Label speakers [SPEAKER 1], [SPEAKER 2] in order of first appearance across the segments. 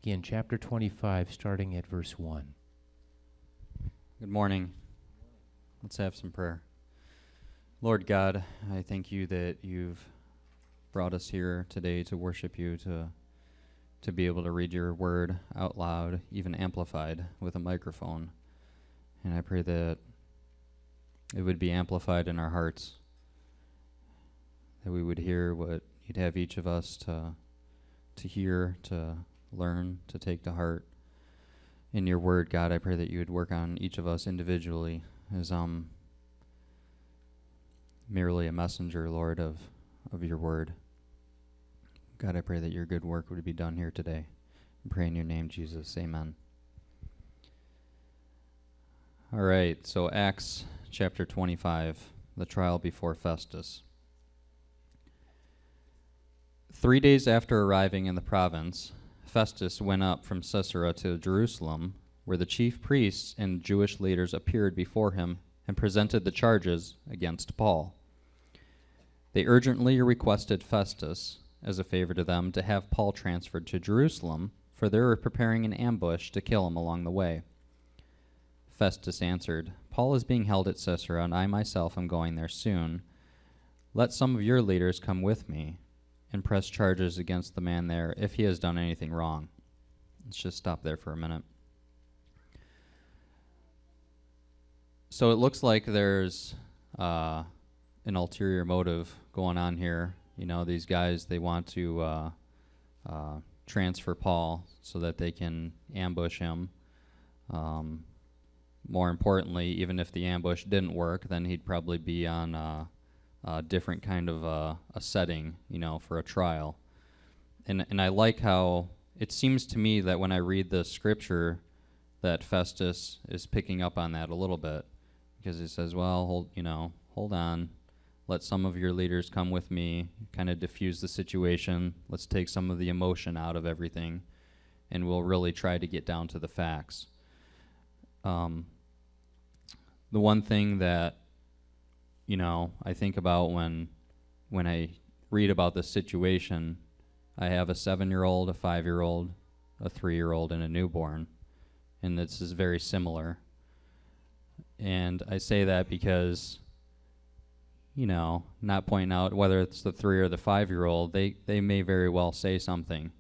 [SPEAKER 1] Again, chapter 25, starting at verse 1.
[SPEAKER 2] Good morning. Let's have some prayer. Lord God, I thank you that you've brought us here today to worship you, to be able to read your word out loud, even amplified with a microphone. And I pray that it would be amplified in our hearts, that we would hear what you'd have each of us to hear, to learn, to take to heart. In your word, God, I pray that you would work on each of us individually as merely a messenger, Lord, of your word. God, I pray that your good work would be done here today. I pray in your name, Jesus. Amen. All right, so Acts chapter 25, the trial before Festus. 3 days after arriving in the province, Festus went up from Caesarea to Jerusalem, where the chief priests and Jewish leaders appeared before him and presented the charges against Paul. They urgently requested Festus, as a favor to them, to have Paul transferred to Jerusalem, for they were preparing an ambush to kill him along the way. Festus answered, "Paul is being held at Caesarea, and I myself am going there soon. Let some of your leaders come with me and press charges against the man there if he has done anything wrong." Let's just stop there for a minute. So it looks like there's an ulterior motive going on here. You know, these guys, they want to transfer Paul so that they can ambush him. More importantly, even if the ambush didn't work, then he'd probably be on a different kind of a setting, you know, for a trial. And I like how it seems to me that when I read the scripture that Festus is picking up on that a little bit, because he says, well, hold on. Let some of your leaders come with me, kind of diffuse the situation. Let's take some of the emotion out of everything, and we'll really try to get down to the facts. The one thing that, you know, I think about when I read about this situation, I have a 7-year-old, a 5-year-old, a 3-year-old, and a newborn, and this is very similar. And I say that because, you know, not pointing out whether it's the 3 or the 5-year-old, they may very well say something.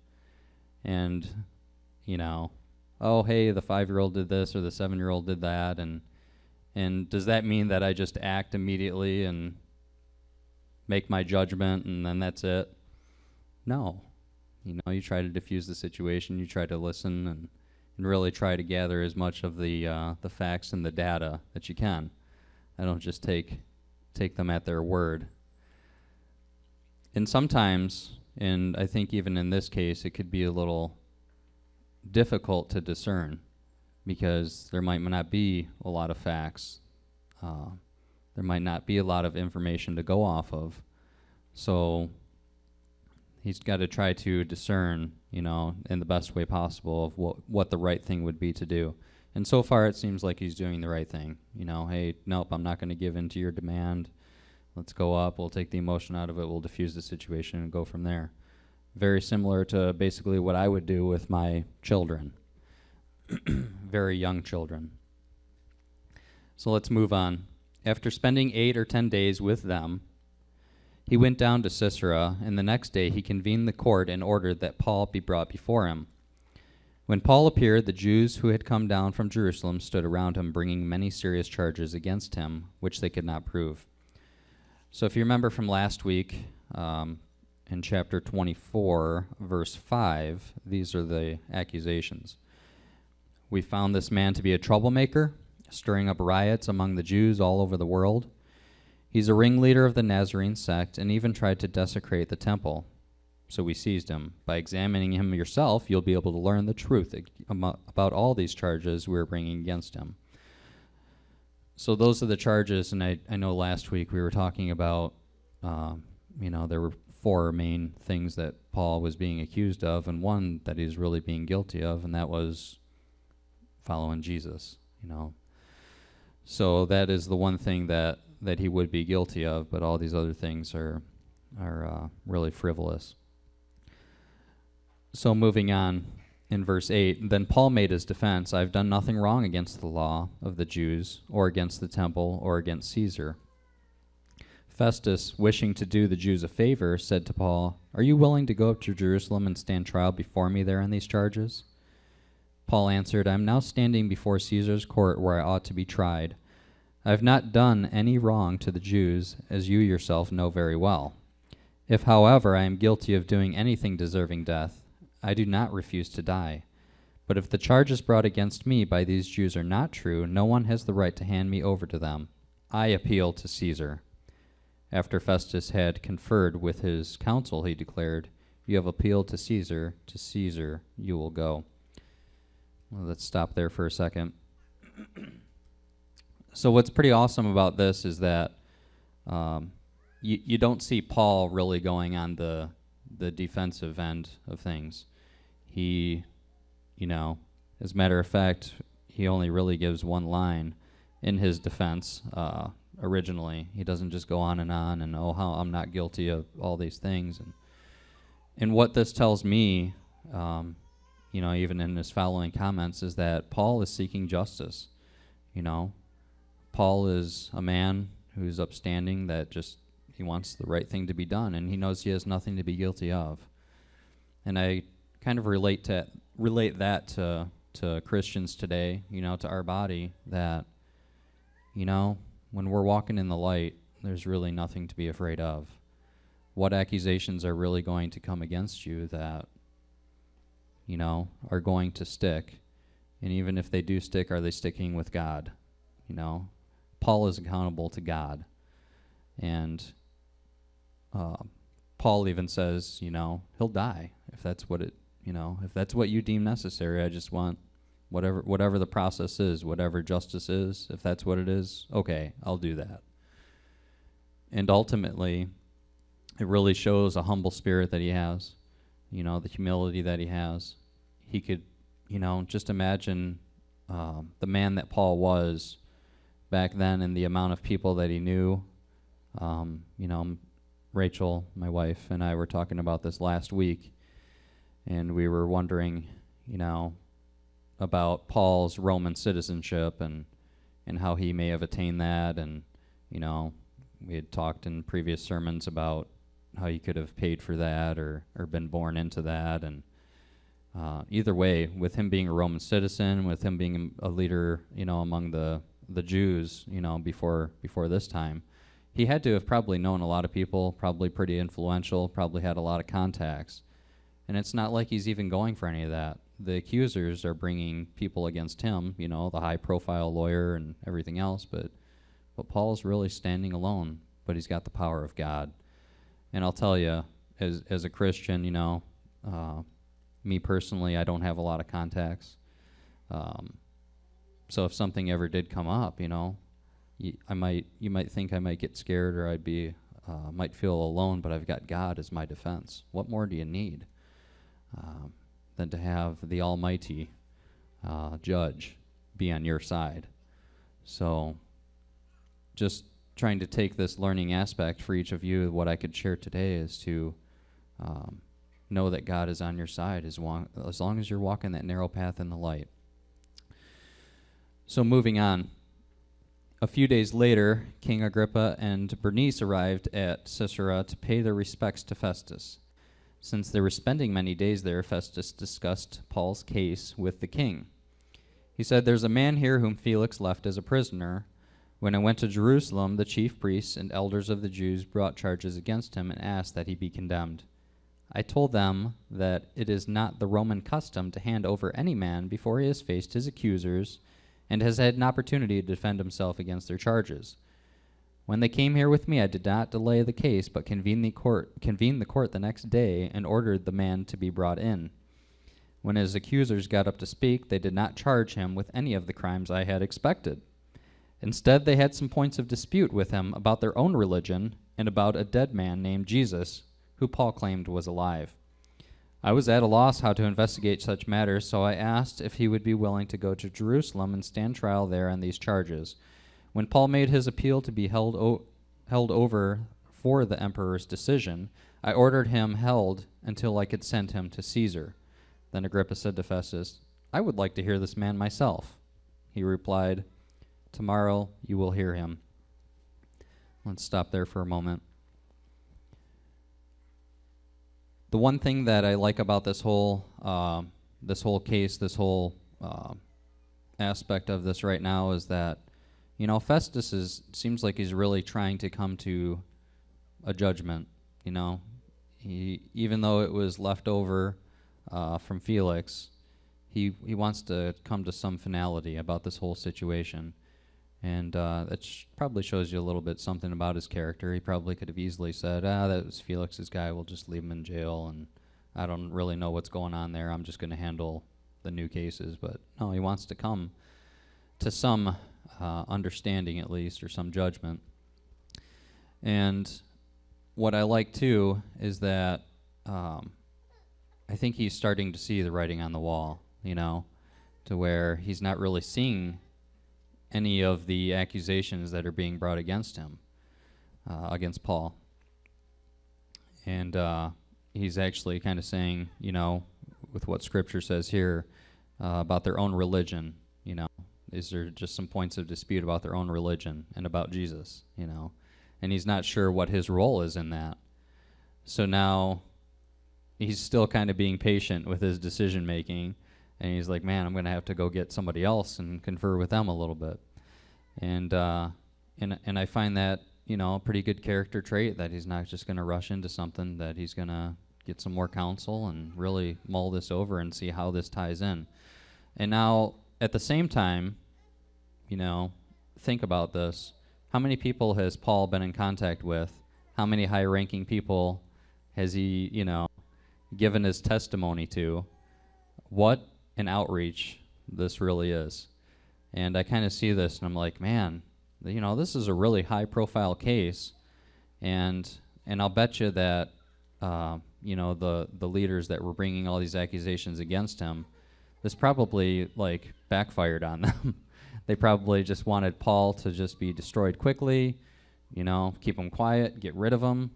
[SPEAKER 2] And, you know, oh, hey, the 5-year-old did this or the 7-year-old did that, and does that mean that I just act immediately and make my judgment and then that's it? No. You know, you try to diffuse the situation, you try to listen and really try to gather as much of the facts and the data that you can. I don't just take them at their word. And sometimes, and I think even in this case, it could be a little difficult to discern because there might not be a lot of facts. There might not be a lot of information to go off of. So he's got to try to discern, you know, in the best way possible of what the right thing would be to do. And so far it seems like he's doing the right thing. You know, hey, nope, I'm not going to give in to your demand. Let's go up, we'll take the emotion out of it, we'll diffuse the situation and go from there. Very similar to basically what I would do with my children. Very young children. So let's move on. After spending 8 or 10 days with them, he went down to Caesarea, and the next day he convened the court and ordered that Paul be brought before him. When Paul appeared, the Jews who had come down from Jerusalem stood around him, bringing many serious charges against him, which they could not prove. So if you remember from last week, in chapter 24, verse 5, these are the accusations. We found this man to be a troublemaker, stirring up riots among the Jews all over the world. He's a ringleader of the Nazarene sect and even tried to desecrate the temple. So we seized him. By examining him yourself, you'll be able to learn the truth about all these charges we're bringing against him. So those are the charges, and I know last week we were talking about, there were 4 main things that Paul was being accused of, and one that he's really being guilty of, and that was following Jesus, you know. So that is the one thing that he would be guilty of, but all these other things are really frivolous. So moving on, in verse 8, then Paul made his defense, I've done nothing wrong against the law of the Jews, or against the temple, or against Caesar. Festus, wishing to do the Jews a favor, said to Paul, are you willing to go up to Jerusalem and stand trial before me there on these charges? Paul answered, I am now standing before Caesar's court where I ought to be tried. I have not done any wrong to the Jews, as you yourself know very well. If, however, I am guilty of doing anything deserving death, I do not refuse to die. But if the charges brought against me by these Jews are not true, no one has the right to hand me over to them. I appeal to Caesar. After Festus had conferred with his council, he declared, you have appealed to Caesar you will go. Well, let's stop there for a second. So what's pretty awesome about this is that you don't see Paul really going on the defensive end of things. He, as a matter of fact, he only really gives one line in his defense originally. He doesn't just go on and how I'm not guilty of all these things. And what this tells me, even in his following comments, is that Paul is seeking justice. Paul is a man who's upstanding, that just he wants the right thing to be done, and he knows he has nothing to be guilty of. And I kind of relate that to Christians today, to our body, that when we're walking in the light, there's really nothing to be afraid of. What accusations are really going to come against you that are going to stick? And even if they do stick, are they sticking with God? Paul is accountable to God. And Paul even says, he'll die if that's what if that's what you deem necessary. I just want whatever the process is, whatever justice is, if that's what it is, okay, I'll do that. And ultimately, it really shows a humble spirit that he has, the humility that he has. He could, just imagine the man that Paul was back then and the amount of people that he knew. Rachel, my wife, and I were talking about this last week, and we were wondering, about Paul's Roman citizenship and how he may have attained that. And, we had talked in previous sermons about how he could have paid for that or been born into that. And either way, with him being a Roman citizen, with him being a leader, among the Jews, before this time, he had to have probably known a lot of people, probably pretty influential, probably had a lot of contacts. And it's not like he's even going for any of that. The accusers are bringing people against him, the high-profile lawyer and everything else, but Paul's really standing alone, but he's got the power of God. And I'll tell you, as a Christian, me personally, I don't have a lot of contacts. So if something ever did come up, you might think I might get scared, or might feel alone, but I've got God as my defense. What more do you need than to have the Almighty Judge be on your side? So just trying to take this learning aspect for each of you, what I could share today is to know that God is on your side as long as you're walking that narrow path in the light. So moving on. A few days later, King Agrippa and Bernice arrived at Caesarea to pay their respects to Festus. Since they were spending many days there, Festus discussed Paul's case with the king. He said, there's a man here whom Felix left as a prisoner. When I went to Jerusalem, the chief priests and elders of the Jews brought charges against him and asked that he be condemned. I told them that it is not the Roman custom to hand over any man before he has faced his accusers and has had an opportunity to defend himself against their charges. When they came here with me, I did not delay the case, but convened the court the next day and ordered the man to be brought in. When his accusers got up to speak, they did not charge him with any of the crimes I had expected. Instead, they had some points of dispute with him about their own religion and about a dead man named Jesus, who Paul claimed was alive. I was at a loss how to investigate such matters, so I asked if he would be willing to go to Jerusalem and stand trial there on these charges. When Paul made his appeal to be held over for the emperor's decision, I ordered him held until I could send him to Caesar. Then Agrippa said to Festus, "I would like to hear this man myself." He replied, "Tomorrow you will hear him." Let's stop there for a moment. The one thing that I like about this whole case, this whole aspect of this right now is that, Festus seems like he's really trying to come to a judgment. Even though it was left over from Felix, he wants to come to some finality about this whole situation. And that probably shows you a little bit something about his character. He probably could have easily said, that was Felix's guy, we'll just leave him in jail, and I don't really know what's going on there, I'm just going to handle the new cases. But no, he wants to come to some understanding at least, or some judgment. And what I like too is that I think he's starting to see the writing on the wall, to where he's not really seeing any of the accusations that are being brought against him, against Paul. And he's actually kind of saying, with what Scripture says here about their own religion, is there just some points of dispute about their own religion and about Jesus, and he's not sure what his role is in that. So now he's still kind of being patient with his decision making, and he's like, man, I'm going to have to go get somebody else and confer with them a little bit. And I find that, a pretty good character trait, that he's not just going to rush into something, that he's going to get some more counsel and really mull this over and see how this ties in. And now, at the same time, think about this. How many people has Paul been in contact with? How many high-ranking people has he, given his testimony to? What an outreach this really is. And I kind of see this, and I'm like, man, this is a really high-profile case, and I'll bet you that, the leaders that were bringing all these accusations against him, this probably backfired on them. They probably just wanted Paul to just be destroyed quickly, keep him quiet, get rid of him,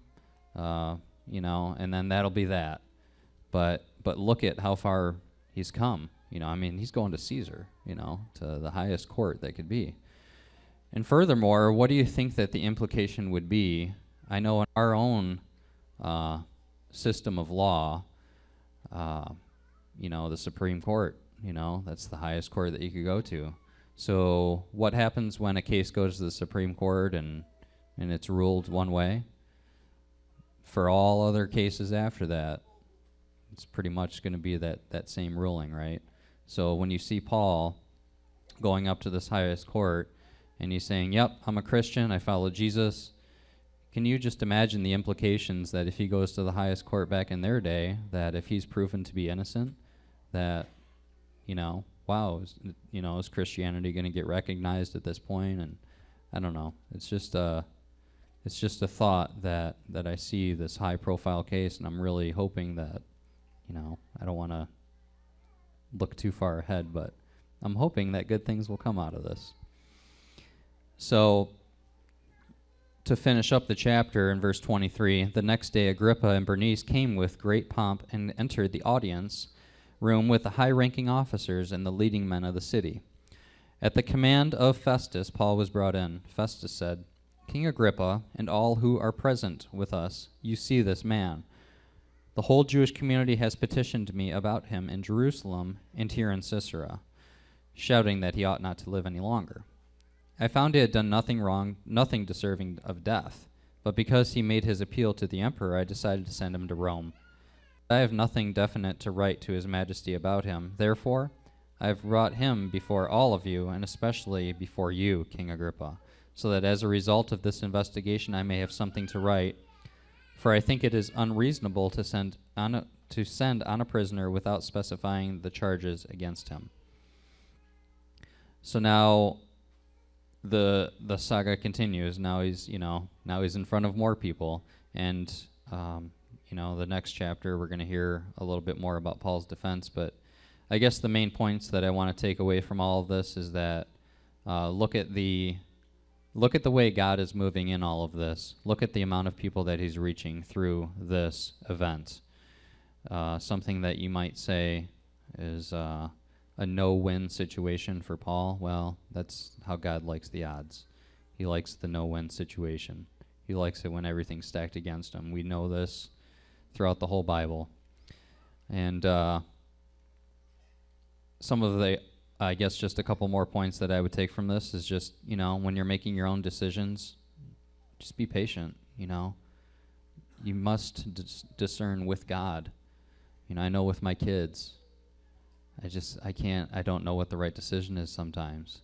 [SPEAKER 2] and then that'll be that. But look at how far he's come. He's going to Caesar, to the highest court that could be. And furthermore, what do you think that the implication would be? I know in our own system of law, the Supreme Court, that's the highest court that you could go to. So what happens when a case goes to the Supreme Court and it's ruled one way? For all other cases after that, it's pretty much going to be that same ruling, right? So when you see Paul going up to this highest court and he's saying, yep, I'm a Christian, I follow Jesus, can you just imagine the implications that if he goes to the highest court back in their day, that if he's proven to be innocent, that, wow, is Christianity going to get recognized at this point? And I don't know. It's just a thought that I see this high-profile case, and I'm really hoping that, I don't want to look too far ahead, but I'm hoping that good things will come out of this. So, to finish up the chapter in verse 23, the next day Agrippa and Bernice came with great pomp and entered the audience room with the high-ranking officers and the leading men of the city. At the command of Festus, Paul was brought in. Festus said, King Agrippa, and all who are present with us, you see this man. The whole Jewish community has petitioned me about him in Jerusalem and here in Caesarea, shouting that he ought not to live any longer. I found he had done nothing wrong, nothing deserving of death, but because he made his appeal to the emperor, I decided to send him to Rome. I have nothing definite to write to his majesty about him. Therefore, I have brought him before all of you, and especially before you, King Agrippa, so that as a result of this investigation I may have something to write. For I think it is unreasonable to send on a prisoner without specifying the charges against him. So now the saga continues. Now he's in front of more people, and the next chapter we're going to hear a little bit more about Paul's defense. But I guess the main points that I want to take away from all of this is that look at the way God is moving in all of this. Look at the amount of people that he's reaching through this event. Something that you might say, is a no-win situation for Paul. Well, that's how God likes the odds. He likes the no-win situation. He likes it when everything's stacked against him. We know this throughout the whole Bible. And some of the, I guess just a couple more points that I would take from this is just, when you're making your own decisions, just be patient, You must discern with God. I know with my kids, I don't know what the right decision is sometimes.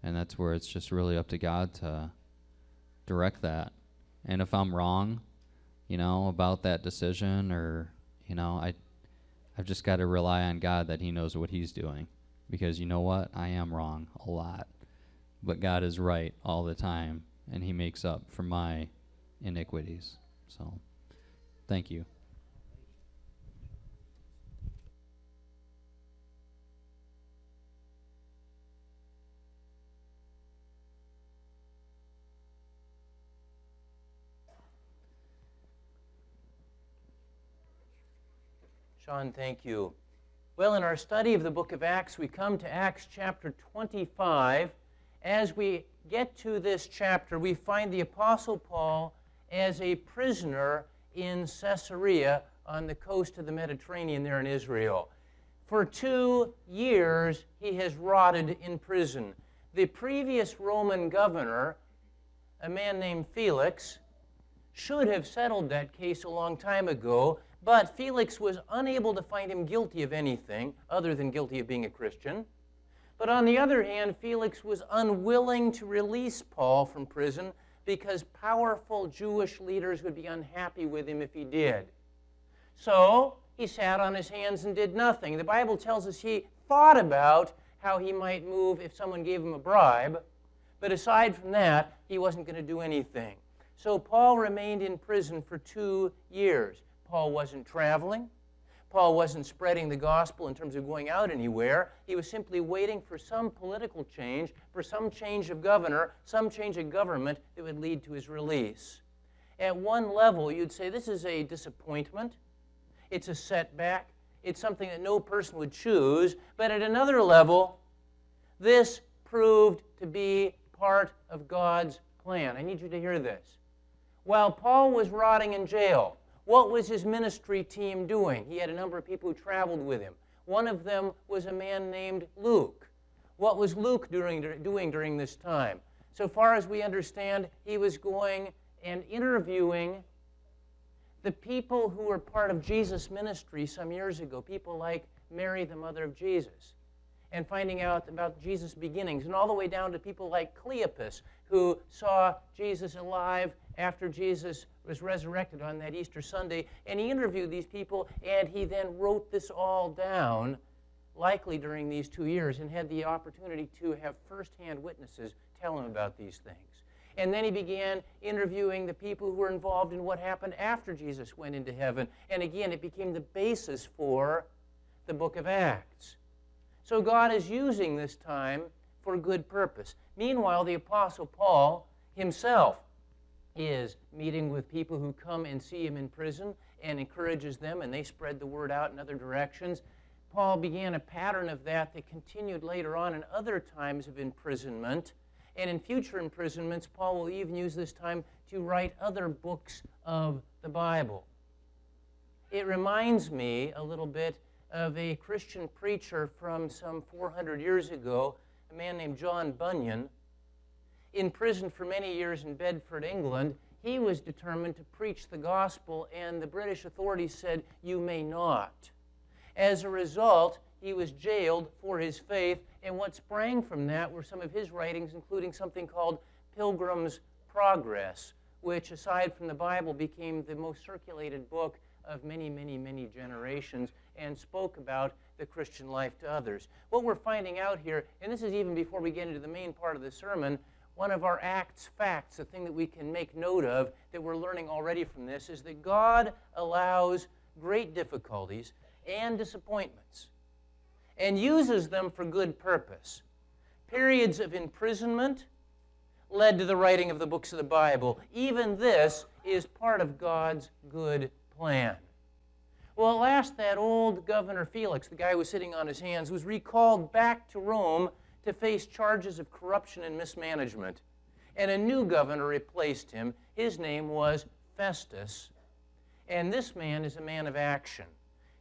[SPEAKER 2] And that's where it's just really up to God to direct that. And if I'm wrong, about that decision, or, I've just got to rely on God that he knows what he's doing. Because you know what? I am wrong a lot. But God is right all the time, and he makes up for my iniquities. So, thank you.
[SPEAKER 3] Sean, thank you. Well, in our study of the book of Acts, we come to Acts chapter 25. As we get to this chapter, we find the Apostle Paul as a prisoner in Caesarea on the coast of the Mediterranean there in Israel. For 2 years, he has rotted in prison. The previous Roman governor, a man named Felix, should have settled that case a long time ago, but Felix was unable to find him guilty of anything other than guilty of being a Christian. But on the other hand, Felix was unwilling to release Paul from prison because powerful Jewish leaders would be unhappy with him if he did. So he sat on his hands and did nothing. The Bible tells us he thought about how he might move if someone gave him a bribe, but aside from that, he wasn't going to do anything. So Paul remained in prison for 2 years. Paul wasn't traveling. Paul wasn't spreading the gospel in terms of going out anywhere. He was simply waiting for some political change, for some change of governor, some change of government that would lead to his release. At one level, you'd say this is a disappointment. It's a setback. It's something that no person would choose. But at another level, this proved to be part of God's plan. I need you to hear this. While Paul was rotting in jail, what was his ministry team doing? He had a number of people who traveled with him. One of them was a man named Luke. What was Luke doing during this time? So far as we understand, he was going and interviewing the people who were part of Jesus' ministry some years ago, people like Mary, the mother of Jesus, and finding out about Jesus' beginnings, and all the way down to people like Cleopas, who saw Jesus alive after Jesus was resurrected on that Easter Sunday. And he interviewed these people, and he then wrote this all down, likely during these 2 years, and had the opportunity to have firsthand witnesses tell him about these things. And then he began interviewing the people who were involved in what happened after Jesus went into heaven. And again, it became the basis for the book of Acts. So God is using this time for good purpose. Meanwhile, the Apostle Paul himself is meeting with people who come and see him in prison and encourages them, and they spread the word out in other directions. Paul began a pattern of that continued later on in other times of imprisonment. And in future imprisonments, Paul will even use this time to write other books of the Bible. It reminds me a little bit of a Christian preacher from some 400 years ago, a man named John Bunyan. In prison for many years in Bedford, England, he was determined to preach the gospel, and the British authorities said, "You may not." As a result, he was jailed for his faith, and what sprang from that were some of his writings, including something called Pilgrim's Progress, which, aside from the Bible, became the most circulated book of many, many, many generations and spoke about the Christian life to others. What we're finding out here, and this is even before we get into the main part of the sermon, one of our Acts facts, the thing that we can make note of that we're learning already from this, is that God allows great difficulties and disappointments and uses them for good purpose. Periods of imprisonment led to the writing of the books of the Bible. Even this is part of God's good plan. Well, at last that old Governor Felix, the guy who was sitting on his hands, was recalled back to Rome to face charges of corruption and mismanagement. And a new governor replaced him. His name was Festus. And this man is a man of action.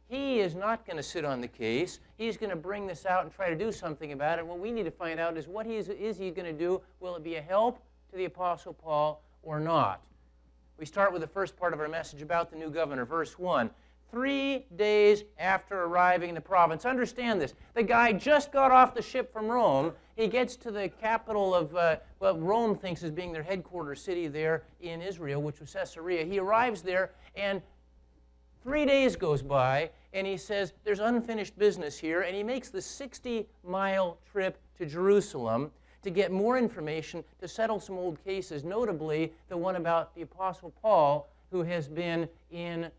[SPEAKER 3] He is not going to sit on the case. He's going to bring this out and try to do something about it. What we need to find out is what is he going to do? Will it be a help to the Apostle Paul or not? We start with the first part of our message about the new governor, verse 1. 3 days after arriving in the province. Understand this. The guy just got off the ship from Rome. He gets to the capital of what Rome thinks is being their headquarters city there in Israel, which was Caesarea. He arrives there, and 3 days goes by, and he says, there's unfinished business here, and he makes the 60-mile trip to Jerusalem to get more information, to settle some old cases, notably the one about the Apostle Paul, who has been in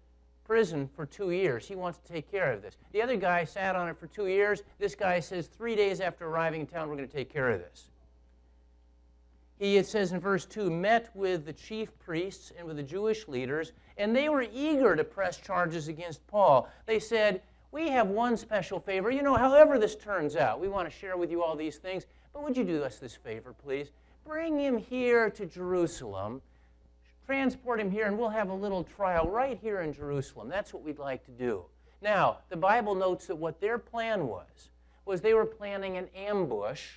[SPEAKER 3] prison for 2 years. He wants to take care of this. The other guy sat on it for 2 years. This guy says 3 days after arriving in town, we're going to take care of this. He, it says in verse 2, met with the chief priests and with the Jewish leaders, and they were eager to press charges against Paul. They said, we have one special favor. You know, however this turns out, we want to share with you all these things, but would you do us this favor, please? Bring him here to Jerusalem. Transport him here, and we'll have a little trial right here in Jerusalem. That's what we'd like to do. Now, the Bible notes that what their plan was they were planning an ambush.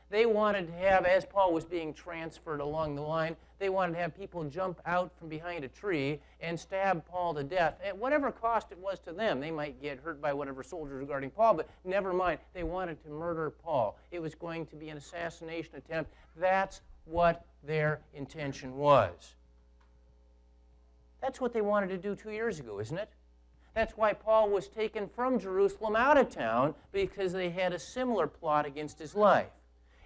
[SPEAKER 3] They wanted to have, as Paul was being transferred along the line, they wanted to have people jump out from behind a tree and stab Paul to death. At whatever cost it was to them, they might get hurt by whatever soldiers regarding Paul, but never mind. They wanted to murder Paul. It was going to be an assassination attempt. That's what their intention was. That's what they wanted to do 2 years ago, isn't it? That's why Paul was taken from Jerusalem out of town, because they had a similar plot against his life.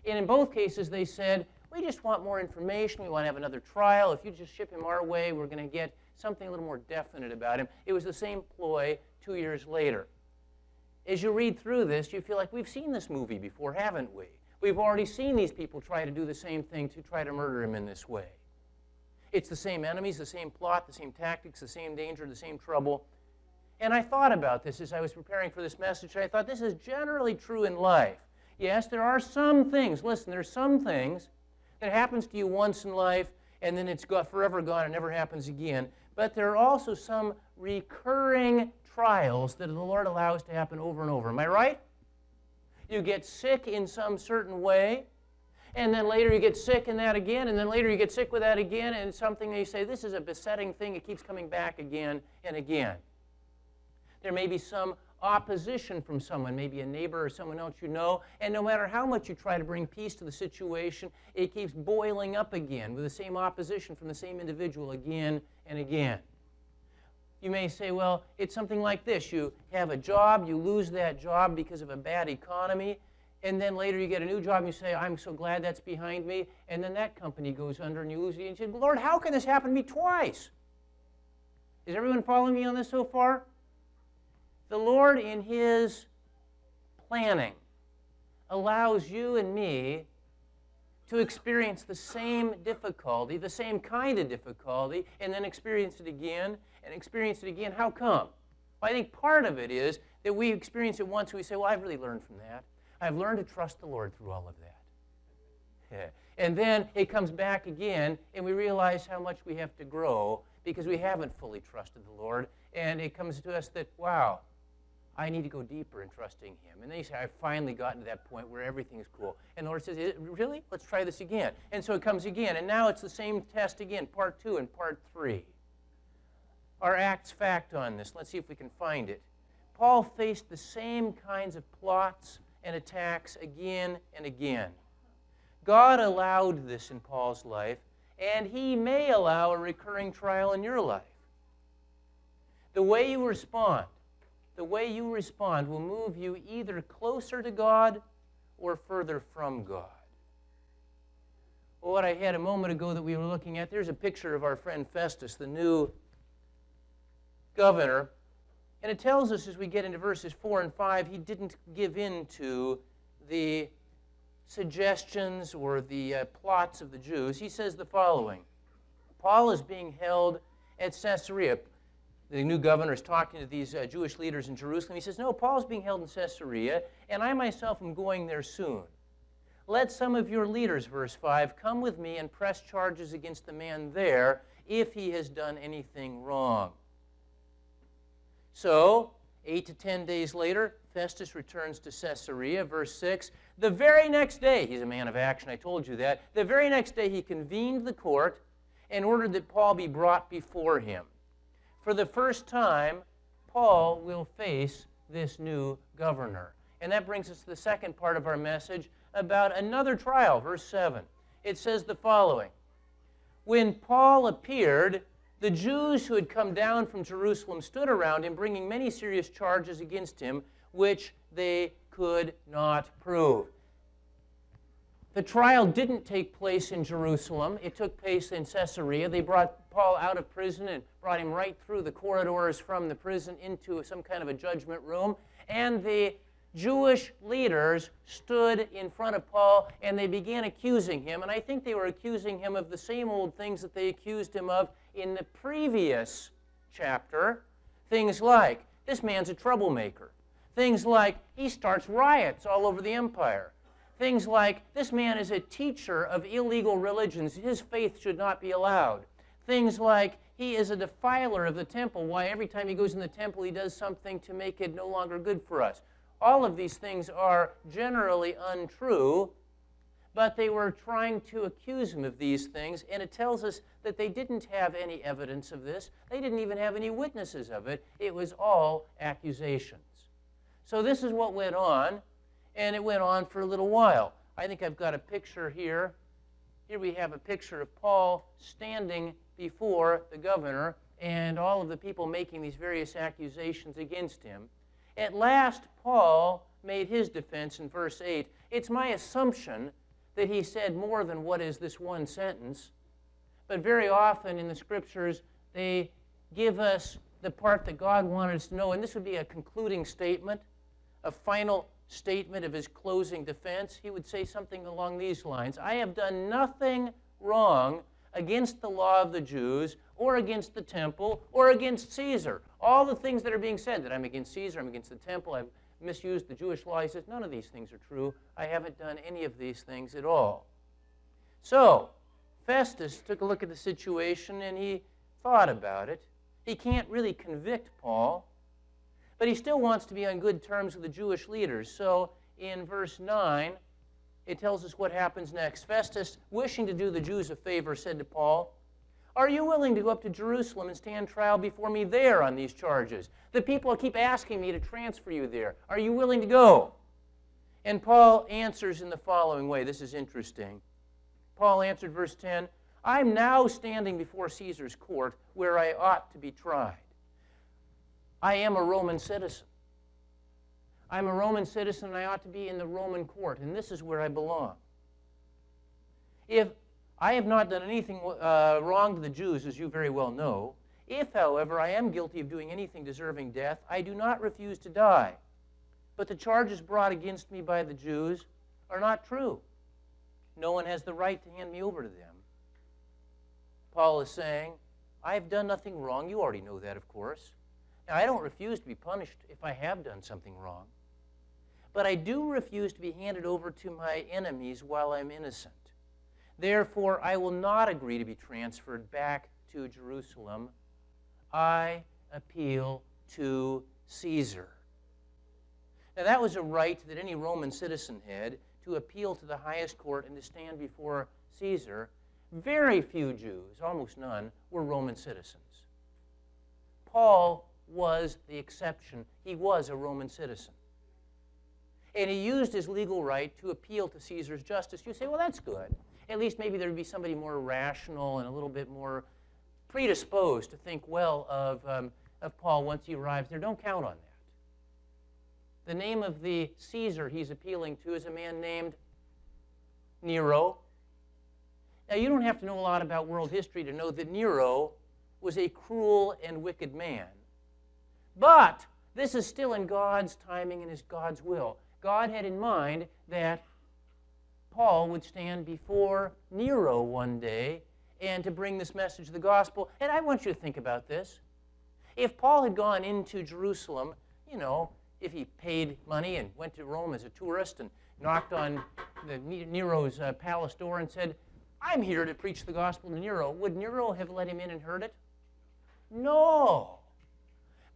[SPEAKER 3] And in both cases, they said, we just want more information. We want to have another trial. If you just ship him our way, we're going to get something a little more definite about him. It was the same ploy 2 years later. As you read through this, you feel like we've seen this movie before, haven't we? We've already seen these people try to do the same thing, to try to murder him in this way. It's the same enemies, the same plot, the same tactics, the same danger, the same trouble. And I thought about this as I was preparing for this message. I thought this is generally true in life. Yes, there are some things. Listen, there's some things that happens to you once in life, and then it's forever gone and never happens again. But there are also some recurring trials that the Lord allows to happen over and over. Am I right? You get sick in some certain way, and then later you get sick in that again, and then later you get sick with that again, and it's something that you say, this is a besetting thing. It keeps coming back again and again. There may be some opposition from someone, maybe a neighbor or someone else you know, and no matter how much you try to bring peace to the situation, it keeps boiling up again with the same opposition from the same individual again and again. You may say, well, it's something like this. You have a job, you lose that job because of a bad economy, and then later you get a new job and you say, I'm so glad that's behind me, and then that company goes under and you lose it. And you say, Lord, how can this happen to me twice? Is everyone following me on this so far? The Lord, in His planning, allows you and me to experience the same difficulty, the same kind of difficulty, and then experience it again, and experience it again. How come? Well, I think part of it is that we experience it once and we say, well, I've really learned from that. I've learned to trust the Lord through all of that. Yeah. And then it comes back again, and we realize how much we have to grow because we haven't fully trusted the Lord. And it comes to us that, wow, I need to go deeper in trusting Him. And then you say, I've finally gotten to that point where everything is cool. And the Lord says, really? Let's try this again. And so it comes again. And now it's the same test again, part 2 and part 3. Our Acts fact on this. Let's see if we can find it. Paul faced the same kinds of plots and attacks again and again. God allowed this in Paul's life, and He may allow a recurring trial in your life. The way you respond will move you either closer to God or further from God. Well, what I had a moment ago that we were looking at, there's a picture of our friend Festus, the new governor. And it tells us as we get into verses 4 and 5, he didn't give in to the suggestions or the plots of the Jews. He says the following. Paul is being held at Caesarea. the new governor is talking to these Jewish leaders in Jerusalem. He says, no, Paul's being held in Caesarea, and I myself am going there soon. Let some of your leaders, verse 5, come with me and press charges against the man there if he has done anything wrong. So, 8 to 10 days later, Festus returns to Caesarea, verse 6. The very next day, he's a man of action, I told you that. The very next day he convened the court and ordered that Paul be brought before him. For the first time, Paul will face this new governor. And that brings us to the second part of our message about another trial, verse 7. It says the following. When Paul appeared, the Jews who had come down from Jerusalem stood around him, bringing many serious charges against him, which they could not prove. The trial didn't take place in Jerusalem. It took place in Caesarea. They brought Paul out of prison and brought him right through the corridors from the prison into some kind of a judgment room. And the Jewish leaders stood in front of Paul and they began accusing him. And I think they were accusing him of the same old things that they accused him of in the previous chapter. Things like, this man's a troublemaker. Things like, he starts riots all over the empire. Things like, this man is a teacher of illegal religions. His faith should not be allowed. Things like, he is a defiler of the temple. Why every time he goes in the temple, he does something to make it no longer good for us. All of these things are generally untrue, but they were trying to accuse him of these things, and it tells us that they didn't have any evidence of this. They didn't even have any witnesses of it. It was all accusations. So this is what went on, and it went on for a little while. I think I've got a picture here. Here we have a picture of Paul standing before the governor and all of the people making these various accusations against him. At last, Paul made his defense in verse 8. It's my assumption that he said more than what is this one sentence, but very often in the Scriptures, they give us the part that God wanted us to know, and this would be a concluding statement, a final statement of his closing defense. He would say something along these lines. I have done nothing wrong against the law of the Jews or against the temple or against Caesar. All the things that are being said, that I'm against Caesar, I'm against the temple, I've misused the Jewish law, he says, none of these things are true. I haven't done any of these things at all. So, Festus took a look at the situation and he thought about it. He can't really convict Paul, but he still wants to be on good terms with the Jewish leaders. So, in verse 9, it tells us what happens next. Festus, wishing to do the Jews a favor, said to Paul, are you willing to go up to Jerusalem and stand trial before me there on these charges? The people keep asking me to transfer you there. Are you willing to go? And Paul answers in the following way. This is interesting. Paul answered, verse 10, I'm now standing before Caesar's court where I ought to be tried. I am a Roman citizen. I'm a Roman citizen and I ought to be in the Roman court, and this is where I belong. If I have not done anything wrong to the Jews, as you very well know. If, however, I am guilty of doing anything deserving death, I do not refuse to die. But the charges brought against me by the Jews are not true. No one has the right to hand me over to them. Paul is saying, I have done nothing wrong. You already know that, of course. Now, I don't refuse to be punished if I have done something wrong. But I do refuse to be handed over to my enemies while I'm innocent. Therefore, I will not agree to be transferred back to Jerusalem. I appeal to Caesar. Now, that was a right that any Roman citizen had, to appeal to the highest court and to stand before Caesar. Very few Jews, almost none, were Roman citizens. Paul was the exception. He was a Roman citizen. And he used his legal right to appeal to Caesar's justice. You say, well, that's good. At least maybe there would be somebody more rational and a little bit more predisposed to think well of Paul once he arrives there. Don't count on that. The name of the Caesar he's appealing to is a man named Nero. Now, you don't have to know a lot about world history to know that Nero was a cruel and wicked man. But this is still in God's timing and is God's will. God had in mind that Paul would stand before Nero one day and to bring this message of the gospel. And I want you to think about this. If Paul had gone into Jerusalem, you know, if he paid money and went to Rome as a tourist and knocked on Nero's palace door and said, I'm here to preach the gospel to Nero, would Nero have let him in and heard it? No.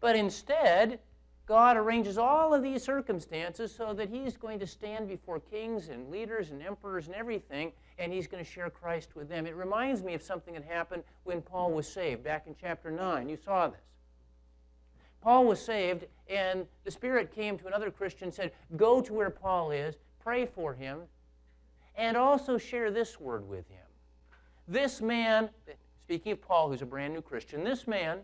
[SPEAKER 3] But instead, God arranges all of these circumstances so that he's going to stand before kings and leaders and emperors and everything, and he's going to share Christ with them. It reminds me of something that happened when Paul was saved, back in chapter 9. You saw this. Paul was saved, and the Spirit came to another Christian and said, go to where Paul is, pray for him, and also share this word with him. This man, speaking of Paul, who's a brand new Christian, this man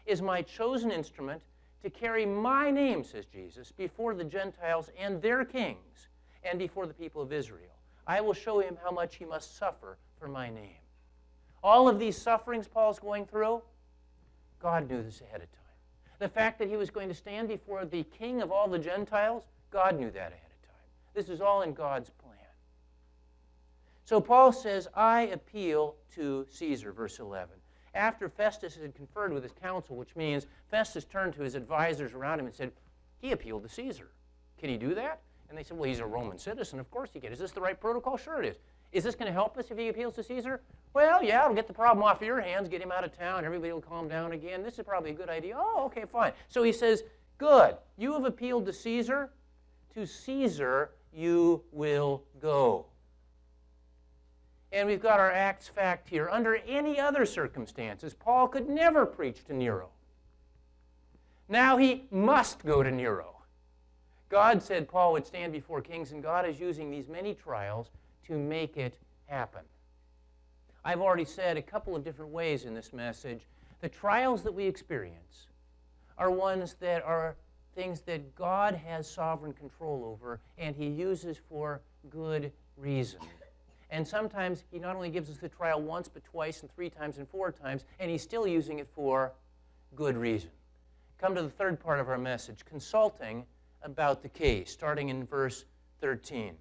[SPEAKER 3] is my chosen instrument to carry my name, says Jesus, before the Gentiles and their kings and before the people of Israel. I will show him how much he must suffer for my name. All of these sufferings Paul's going through, God knew this ahead of time. The fact that he was going to stand before the king of all the Gentiles, God knew that ahead of time. This is all in God's plan. So Paul says, I appeal to Caesar, verse 11. After Festus had conferred with his council, which means Festus turned to his advisors around him and said, he appealed to Caesar. Can he do that? And they said, well, he's a Roman citizen. Of course he can. Is this the right protocol? Sure it is. Is this going to help us if he appeals to Caesar? Well, yeah, it'll get the problem off of your hands, get him out of town, everybody will calm down again. This is probably a good idea. Oh, okay, fine. So he says, good. You have appealed to Caesar. To Caesar you will go. And we've got our Acts fact here. Under any other circumstances, Paul could never preach to Nero. Now he must go to Nero. God said Paul would stand before kings, and God is using these many trials to make it happen. I've already said a couple of different ways in this message. The trials that we experience are ones that are things that God has sovereign control over, and he uses for good reason. And sometimes he not only gives us the trial once, but twice and 3 times and 4 times, and he's still using it for good reason. Come to the third part of our message, consulting about the case, starting in verse 13.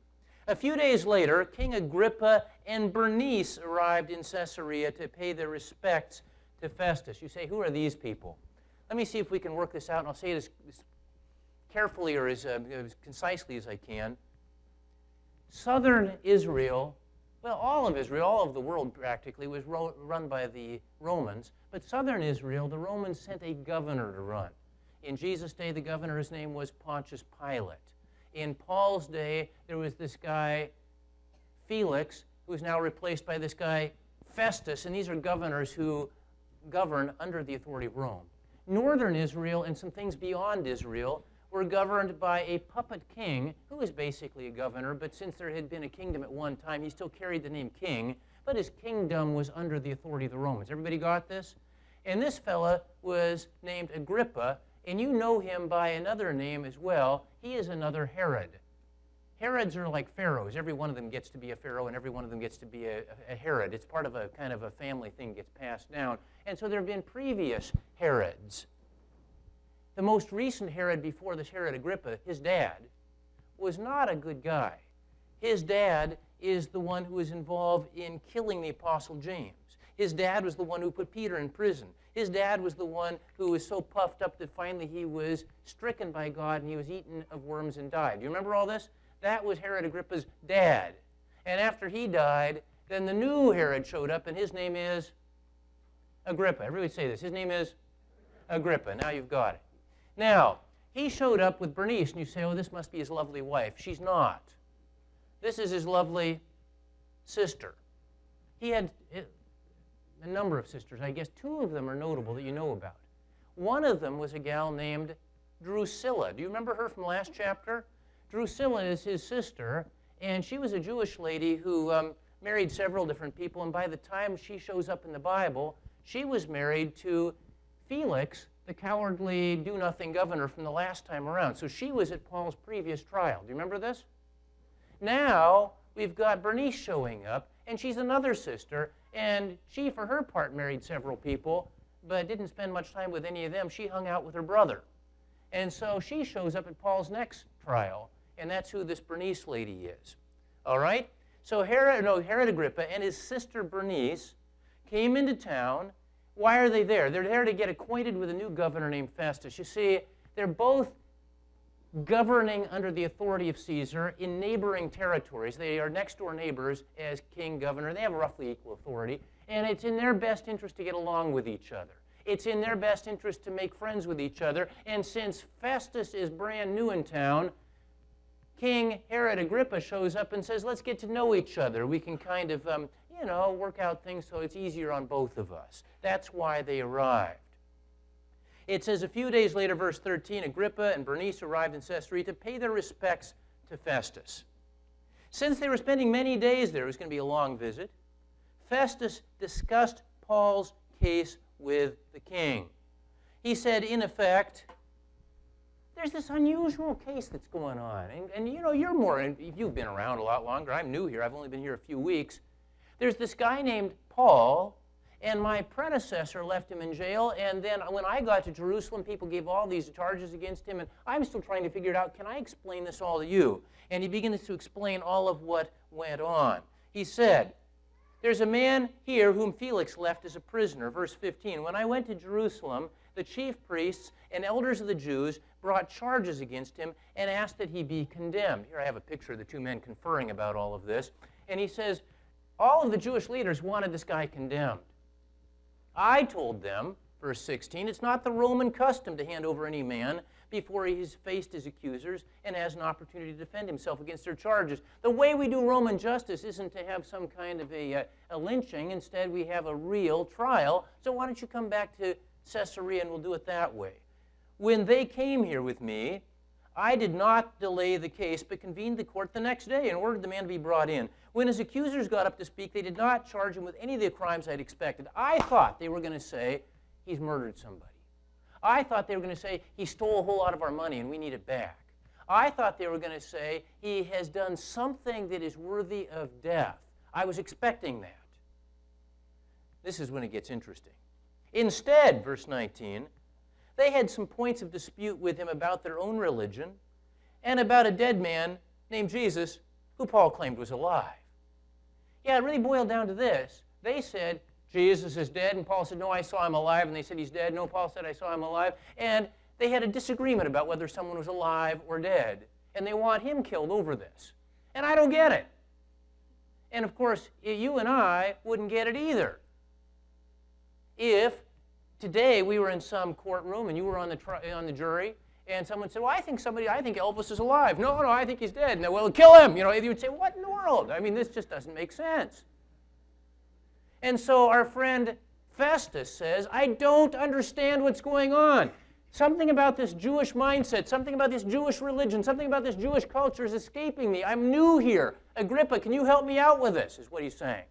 [SPEAKER 3] A few days later, King Agrippa and Bernice arrived in Caesarea to pay their respects to Festus. You say, who are these people? Let me see if we can work this out, and I'll say it as carefully or as concisely as I can. Southern Israel, well, all of Israel, all of the world practically, was run by the Romans. But southern Israel, the Romans sent a governor to run. In Jesus' day, the governor's name was Pontius Pilate. In Paul's day, there was this guy, Felix, who is now replaced by this guy, Festus, and these are governors who govern under the authority of Rome. Northern Israel and some things beyond Israel were governed by a puppet king who was basically a governor, but since there had been a kingdom at one time, he still carried the name king, but his kingdom was under the authority of the Romans. Everybody got this? And this fella was named Agrippa, and you know him by another name as well. He is another Herod. Herods are like pharaohs. Every one of them gets to be a pharaoh, and every one of them gets to be a Herod. It's part of a kind of a family thing that gets passed down. And so there have been previous Herods. The most recent Herod before this Herod Agrippa, his dad, was not a good guy. His dad is the one who was involved in killing the Apostle James. His dad was the one who put Peter in prison. His dad was the one who was so puffed up that finally he was stricken by God and he was eaten of worms and died. Do you remember all this? That was Herod Agrippa's dad. And after he died, then the new Herod showed up, and his name is Agrippa. Everybody say this. His name is Agrippa. Now you've got it. Now, he showed up with Bernice, and you say, oh, this must be his lovely wife. She's not. This is his lovely sister. He had a number of sisters. I guess 2 of them are notable that you know about. One of them was a gal named Drusilla. Do you remember her from last chapter? Drusilla is his sister, and she was a Jewish lady who married several different people, and by the time she shows up in the Bible, she was married to Felix, the cowardly, do-nothing governor from the last time around. So she was at Paul's previous trial. Do you remember this? Now, we've got Bernice showing up, and she's another sister, and she, for her part, married several people, but didn't spend much time with any of them. She hung out with her brother. And so she shows up at Paul's next trial, and that's who this Bernice lady is. All right? So Herod Agrippa and his sister Bernice came into town Why are they there? They're there to get acquainted with a new governor named Festus. You see, they're both governing under the authority of Caesar in neighboring territories. They are next-door neighbors as king, governor. They have roughly equal authority, and it's in their best interest to get along with each other. It's in their best interest to make friends with each other, and since Festus is brand new in town, King Herod Agrippa shows up and says, let's get to know each other. We can kind of, work out things so it's easier on both of us. That's why they arrived. It says a few days later, verse 13, Agrippa and Bernice arrived in Caesarea to pay their respects to Festus. Since they were spending many days there, it was going to be a long visit, Festus discussed Paul's case with the king. He said, in effect, there's this unusual case that's going on. And you've been around a lot longer. I'm new here. I've only been here a few weeks. There's this guy named Paul, and my predecessor left him in jail, and then when I got to Jerusalem, people gave all these charges against him, and I'm still trying to figure it out. Can I explain this all to you? And he begins to explain all of what went on. He said, there's a man here whom Felix left as a prisoner. Verse 15, when I went to Jerusalem, the chief priests and elders of the Jews brought charges against him and asked that he be condemned. Here I have a picture of the two men conferring about all of this. And he says, all of the Jewish leaders wanted this guy condemned. I told them, verse 16, it's not the Roman custom to hand over any man before he has faced his accusers and has an opportunity to defend himself against their charges. The way we do Roman justice isn't to have some kind of a lynching. Instead, we have a real trial. So why don't you come back to Caesarea and we'll do it that way. When they came here with me, I did not delay the case, but convened the court the next day and ordered the man to be brought in. When his accusers got up to speak, they did not charge him with any of the crimes I'd expected. I thought they were going to say, he's murdered somebody. I thought they were going to say, he stole a whole lot of our money and we need it back. I thought they were going to say, he has done something that is worthy of death. I was expecting that. This is when it gets interesting. Instead, verse 19, they had some points of dispute with him about their own religion and about a dead man named Jesus who Paul claimed was alive. Yeah, it really boiled down to this. They said, Jesus is dead, and Paul said, no, I saw him alive. And they said, he's dead. No, Paul said, I saw him alive. And they had a disagreement about whether someone was alive or dead. And they want him killed over this. And I don't get it. And of course, you and I wouldn't get it either. If today we were in some courtroom and you were on the jury, and someone said, well, I think Elvis is alive. No, I think he's dead. No, well, kill him. You would say, what in the world? I mean, this just doesn't make sense. And so our friend Festus says, I don't understand what's going on. Something about this Jewish mindset, something about this Jewish religion, something about this Jewish culture is escaping me. I'm new here. Agrippa, can you help me out with this, is what he's saying.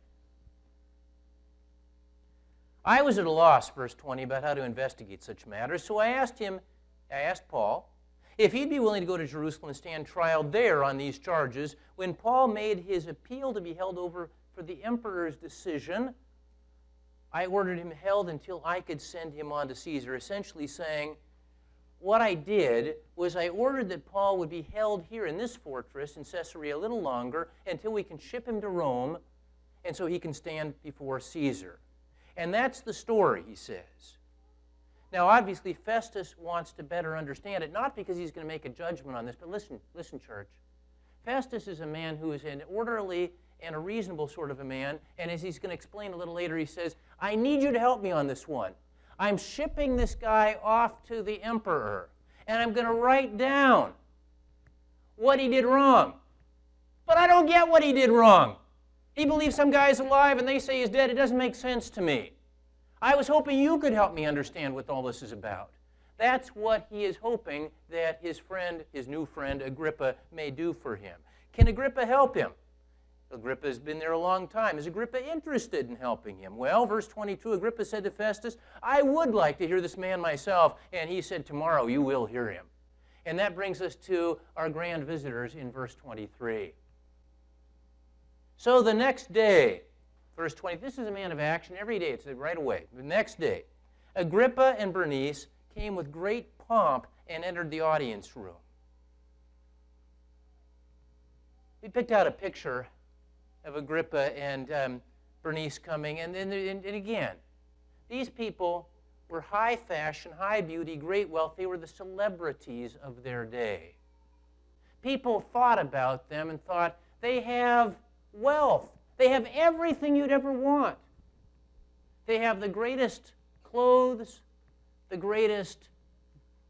[SPEAKER 3] I was at a loss, verse 20, about how to investigate such matters, so I asked Paul, if he'd be willing to go to Jerusalem and stand trial there on these charges. When Paul made his appeal to be held over for the emperor's decision, I ordered him held until I could send him on to Caesar, essentially saying, what I did was I ordered that Paul would be held here in this fortress in Caesarea a little longer until we can ship him to Rome and so he can stand before Caesar. And that's the story, he says. Now, obviously, Festus wants to better understand it, not because he's going to make a judgment on this, but listen, church. Festus is a man who is an orderly and a reasonable sort of a man, and as he's going to explain a little later, he says, I need you to help me on this one. I'm shipping this guy off to the emperor, and I'm going to write down what he did wrong. But I don't get what he did wrong. He believes some guy's alive, and they say he's dead. It doesn't make sense to me. I was hoping you could help me understand what all this is about. That's what he is hoping that his new friend, Agrippa, may do for him. Can Agrippa help him? Agrippa has been there a long time. Is Agrippa interested in helping him? Well, verse 22, Agrippa said to Festus, I would like to hear this man myself. And he said, tomorrow you will hear him. And that brings us to our grand visitors in verse 23. So the next day, verse 20, this is a man of action every day. It's right away. The next day, Agrippa and Bernice came with great pomp and entered the audience room. We picked out a picture of Agrippa and Bernice coming, and again, These people were high fashion, high beauty, great wealth. They were the celebrities of their day. People thought about them and thought, they have wealth. They have everything you'd ever want. They have the greatest clothes, the greatest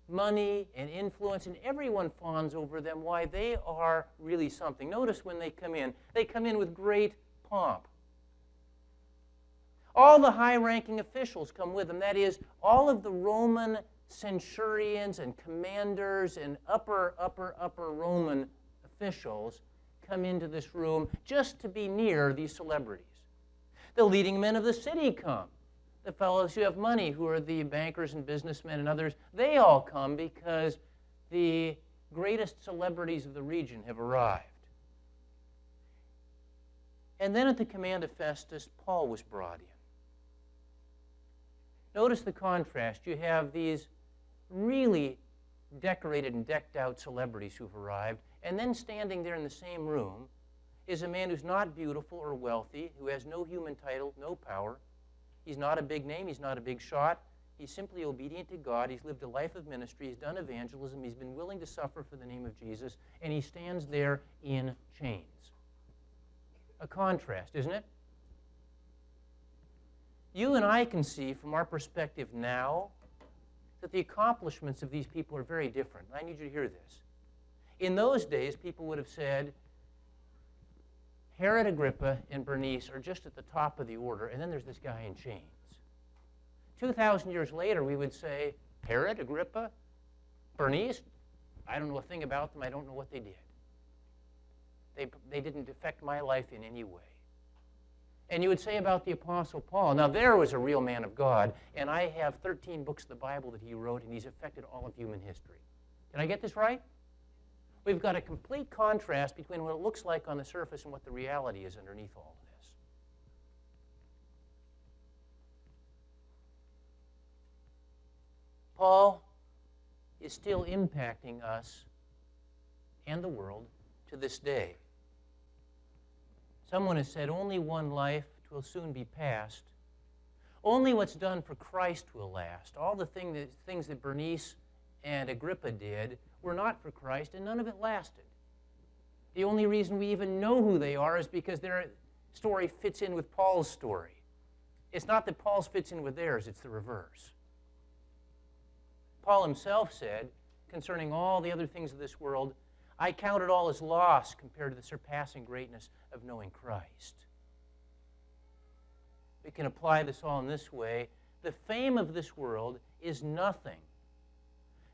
[SPEAKER 3] money and influence, and everyone fawns over them. Why? They are really something. Notice when they come in with great pomp. All the high-ranking officials come with them. That is, all of the Roman centurions and commanders and upper Roman officials come into this room just to be near these celebrities. The leading men of the city come. The fellows who have money, who are the bankers and businessmen and others, they all come because the greatest celebrities of the region have arrived. And then at the command of Festus, Paul was brought in. Notice the contrast. You have these really decorated and decked out celebrities who've arrived, and then standing there in the same room is a man who's not beautiful or wealthy, who has no human title, no power. He's not a big name. He's not a big shot. He's simply obedient to God. He's lived a life of ministry. He's done evangelism. He's been willing to suffer for the name of Jesus, and he stands there in chains. A contrast, isn't it? You and I can see from our perspective now that the accomplishments of these people are very different. I need you to hear this. In those days, people would have said, Herod Agrippa and Bernice are just at the top of the order, and then there's this guy in chains. 2,000 years later, we would say, Herod Agrippa, Bernice, I don't know a thing about them. I don't know what they did. They didn't affect my life in any way. And you would say about the Apostle Paul, now there was a real man of God, and I have 13 books of the Bible that he wrote, and he's affected all of human history. Did I get this right? We've got a complete contrast between what it looks like on the surface and what the reality is underneath all of this. Paul is still impacting us and the world to this day. Someone has said, only one life, 'twill soon be past. Only what's done for Christ will last. All the things that Bernice and Agrippa did were not for Christ, and none of it lasted. The only reason we even know who they are is because their story fits in with Paul's story. It's not that Paul's fits in with theirs, it's the reverse. Paul himself said, concerning all the other things of this world, I count it all as loss compared to the surpassing greatness of knowing Christ. We can apply this all in this way. The fame of this world is nothing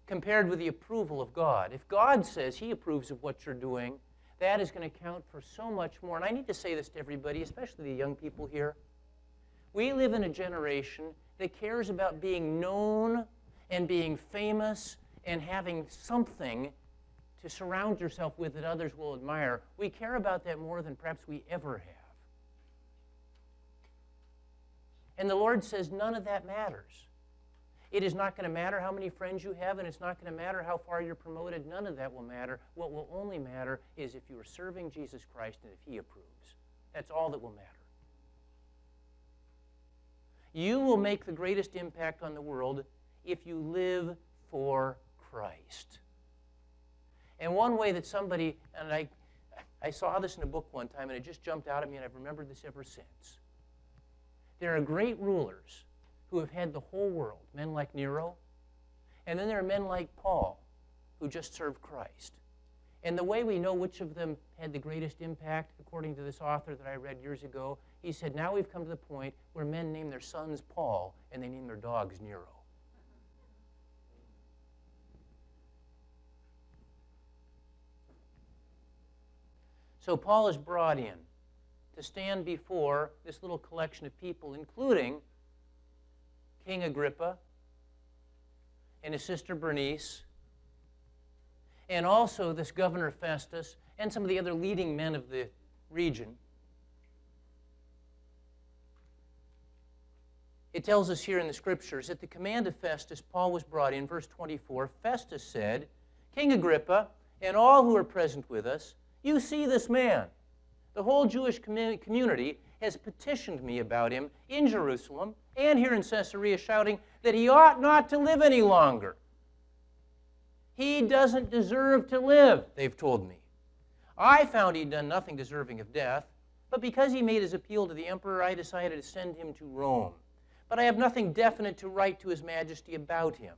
[SPEAKER 3] compared with the approval of God. If God says he approves of what you're doing, that is going to count for so much more. And I need to say this to everybody, especially the young people here. We live in a generation that cares about being known and being famous and having something to surround yourself with that others will admire. We care about that more than perhaps we ever have. And the Lord says none of that matters. It is not going to matter how many friends you have, and it's not going to matter how far you're promoted. None of that will matter. What will only matter is if you are serving Jesus Christ and if he approves. That's all that will matter. You will make the greatest impact on the world if you live for Christ. And one way that somebody, and I saw this in a book one time, and it just jumped out at me, and I've remembered this ever since. There are great rulers who have had the whole world, men like Nero, and then there are men like Paul, who just served Christ. And the way we know which of them had the greatest impact, according to this author that I read years ago, he said, now we've come to the point where men name their sons Paul, and they name their dogs Nero. So Paul is brought in to stand before this little collection of people, including King Agrippa and his sister Bernice, and also this governor Festus, and some of the other leading men of the region. It tells us here in the Scriptures, at the command of Festus, Paul was brought in, verse 24. Festus said, King Agrippa, and all who are present with us, you see this man. The whole Jewish community has petitioned me about him in Jerusalem and here in Caesarea, shouting that he ought not to live any longer. He doesn't deserve to live, they've told me. I found he'd done nothing deserving of death, but because he made his appeal to the emperor, I decided to send him to Rome. But I have nothing definite to write to His Majesty about him.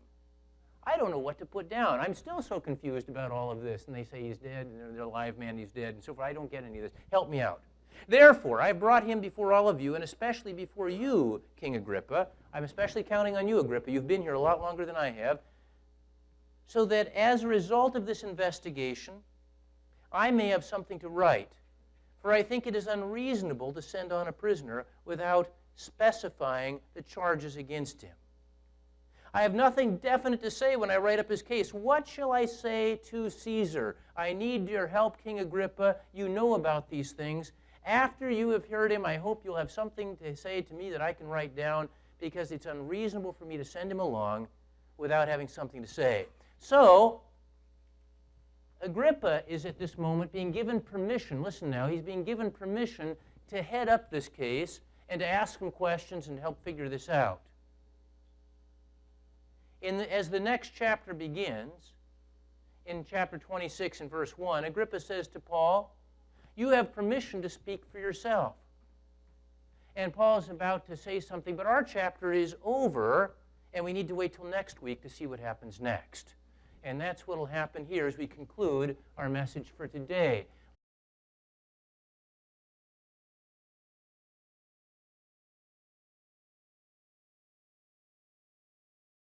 [SPEAKER 3] I don't know what to put down. I'm still so confused about all of this. And they say he's dead, and they're alive, man, he's dead, and so forth. I don't get any of this. Help me out. Therefore, I brought him before all of you, and especially before you, King Agrippa. I'm especially counting on you, Agrippa. You've been here a lot longer than I have. So that as a result of this investigation, I may have something to write. For I think it is unreasonable to send on a prisoner without specifying the charges against him. I have nothing definite to say when I write up his case. What shall I say to Caesar? I need your help, King Agrippa. You know about these things. After you have heard him, I hope you'll have something to say to me that I can write down, because it's unreasonable for me to send him along without having something to say. So, Agrippa is at this moment being given permission. Listen now, he's being given permission to head up this case and to ask some questions and help figure this out. As the next chapter begins, in chapter 26 and verse 1, Agrippa says to Paul, you have permission to speak for yourself. And Paul is about to say something, but our chapter is over, and we need to wait till next week to see what happens next. And that's what will happen here as we conclude our message for today.